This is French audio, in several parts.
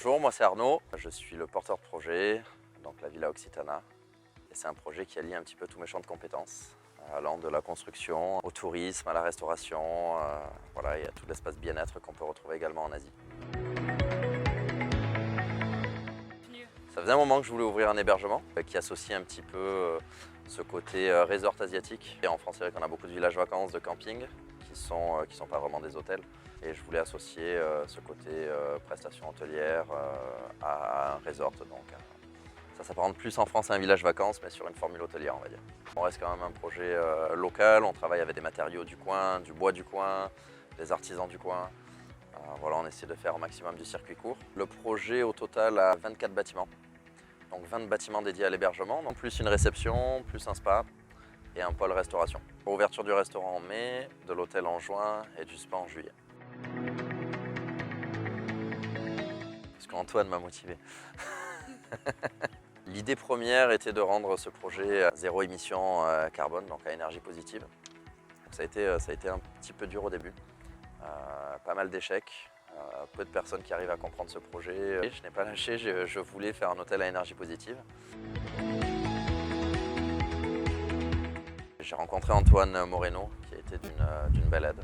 Bonjour, moi c'est Arnaud, je suis le porteur de projet, donc la Villa Occitana. Et c'est un projet qui allie un petit peu tous mes champs de compétences, allant de la construction au tourisme, à la restauration, voilà, et à tout l'espace bien-être qu'on peut retrouver également en Asie. Ça faisait un moment que je voulais ouvrir un hébergement qui associe un petit peu ce côté resort asiatique. Et en France, c'est vrai qu'on a beaucoup de villages vacances, de camping, qui sont pas vraiment des hôtels. Et je voulais associer ce côté prestation hôtelière à un resort. Donc, ça s'apparente plus en France à un village vacances, mais sur une formule hôtelière, on va dire. On reste quand même un projet local, on travaille avec des matériaux du coin, du bois du coin, des artisans du coin. Voilà, on essaie de faire au maximum du circuit court. Le projet au total a 24 bâtiments. Donc 20 bâtiments dédiés à l'hébergement, donc plus une réception, plus un spa et un pôle restauration. Ouverture du restaurant en mai, de l'hôtel en juin et du spa en juillet. Parce qu'Antoine m'a motivé. L'idée première était de rendre ce projet à zéro émission carbone, donc à énergie positive. Donc ça a été un petit peu dur au début, pas mal d'échecs. Peu de personnes qui arrivent à comprendre ce projet. Et je n'ai pas lâché, je voulais faire un hôtel à énergie positive. J'ai rencontré Antoine Moreno, qui a été d'une belle aide,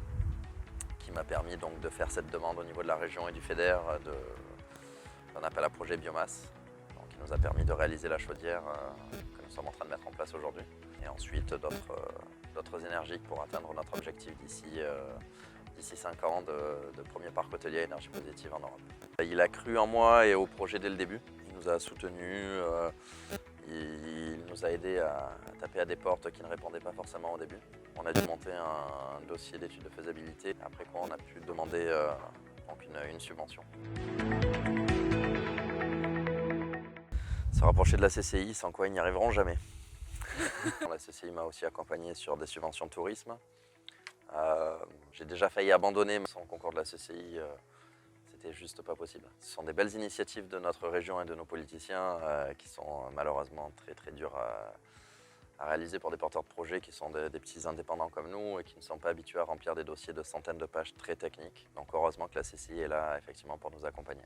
qui m'a permis donc de faire cette demande au niveau de la région et du FEDER d'un appel à projet biomasse. Donc, il nous a permis de réaliser la chaudière que nous sommes en train de mettre en place aujourd'hui. Et ensuite d'autres énergies pour atteindre notre objectif d'ici 5 ans de premier parc hôtelier à énergie positive en Europe. Il a cru en moi et au projet dès le début. Il nous a soutenus, il nous a aidés à taper à des portes qui ne répondaient pas forcément au début. On a dû monter un dossier d'étude de faisabilité, après quoi on a pu demander donc une subvention. Se rapprocher de la CCI, sans quoi ils n'y arriveront jamais. La CCI m'a aussi accompagné sur des subventions de tourisme. J'ai déjà failli abandonner, mais sans le concours de la CCI, c'était juste pas possible. Ce sont des belles initiatives de notre région et de nos politiciens qui sont malheureusement très dures à réaliser pour des porteurs de projets qui sont des petits indépendants comme nous et qui ne sont pas habitués à remplir des dossiers de centaines de pages très techniques. Donc heureusement que la CCI est là effectivement pour nous accompagner.